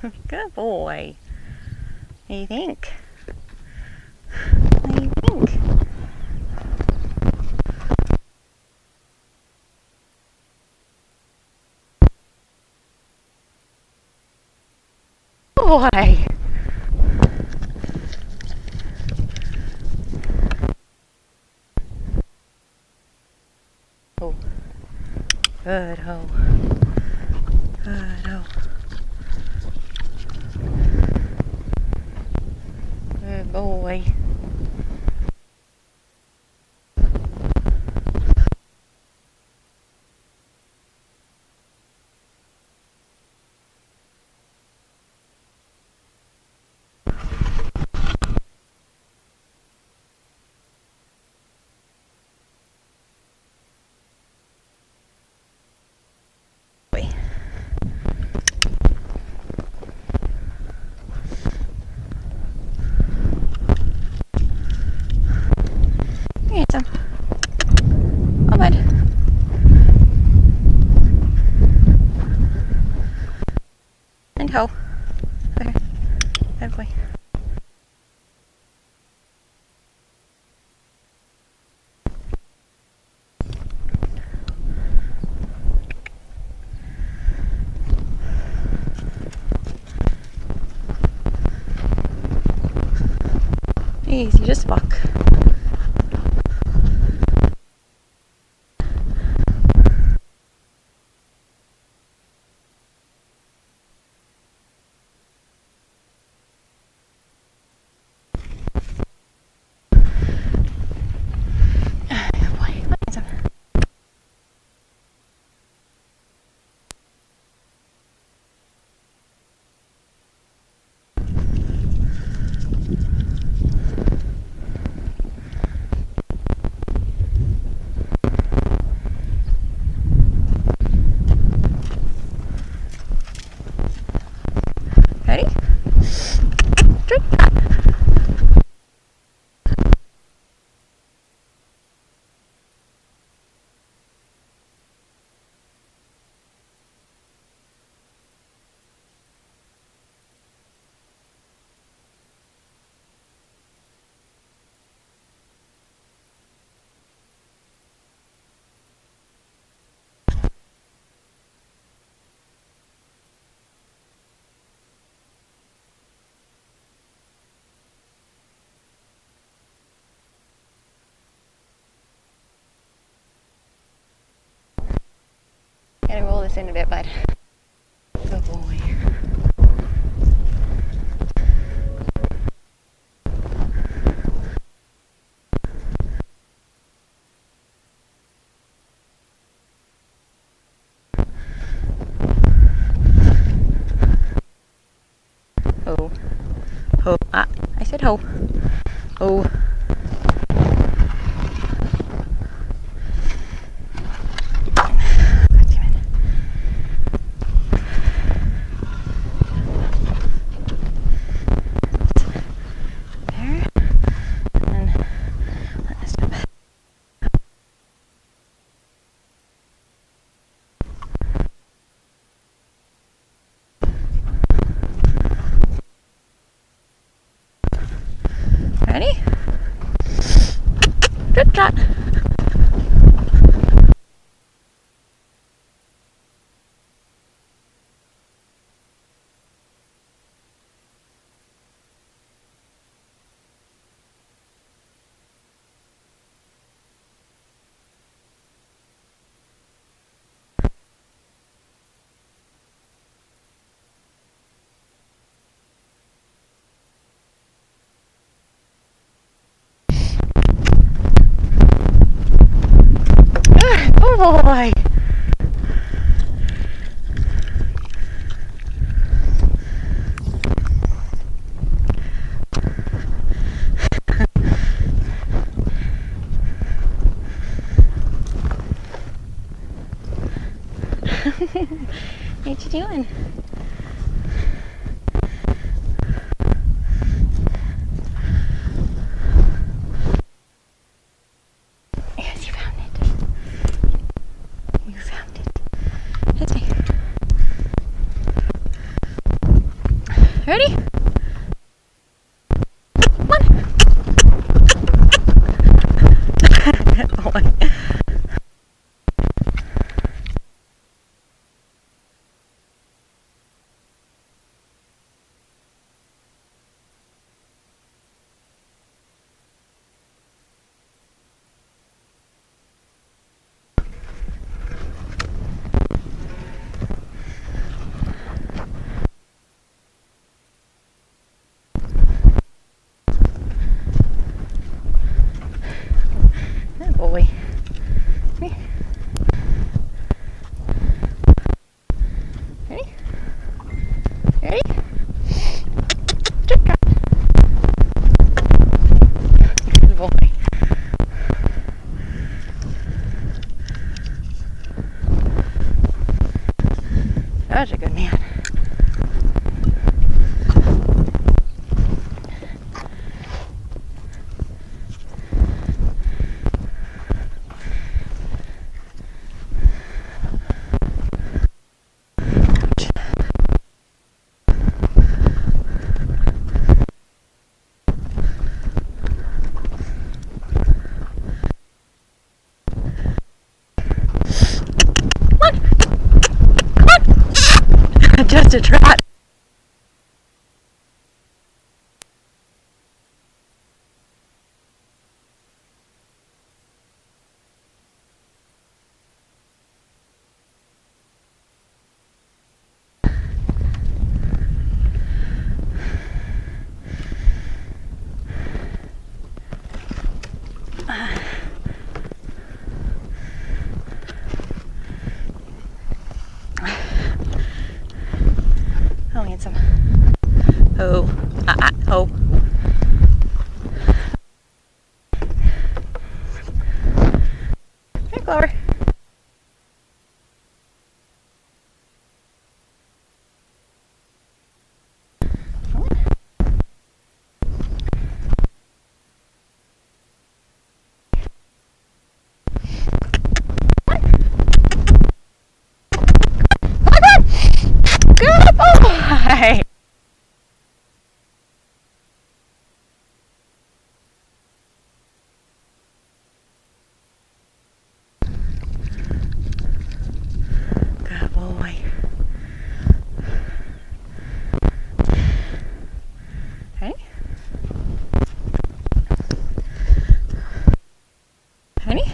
Good boy. What do you think? What do you think? Boy! Oh. Good ho. Good ho. Good boy. Handsome. Oh, bud. And ho. Okay. Good boy. Jeez, you just walk. Ready? Drink. Gotta roll this in a bit, bud. Good boy. Ho. Ho. Ah, I said ho. Ho. Ready? Good trot. Oh boy! What you doing? Yes, you found it. You found it. Let's see. such a good man. Just a trot. Oh, handsome. Oh, oh. Hey, Clover. Good boy. Good boy. Hey. Honey.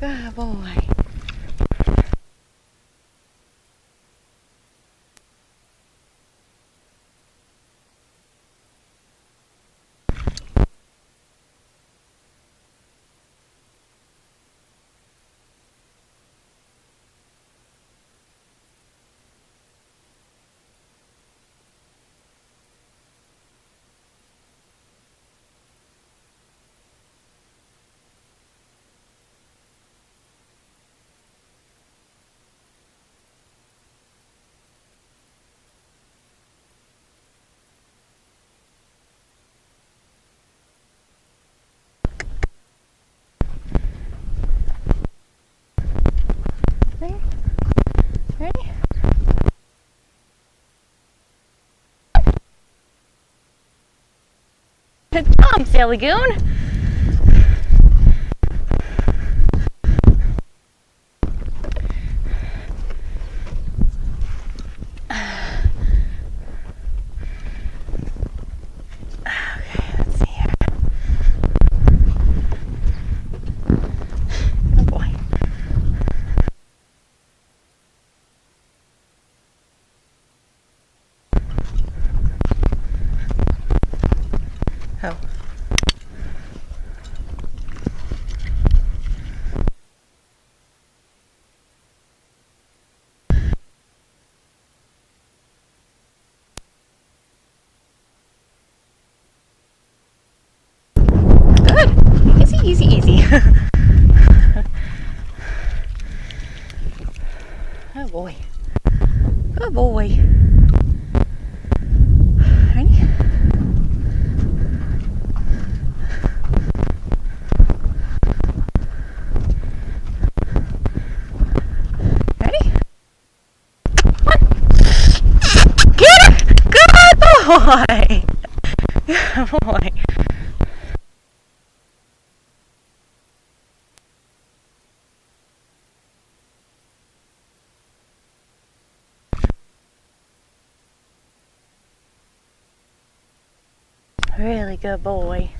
Good boy. Ready? Good job, Silly Goon. Okay, let's see here. Good boy. Oh. Good. Easy, easy, easy. Oh boy. Good boy. Ready? Ready? One. Get her! Good boy! Good boy. Really good boy.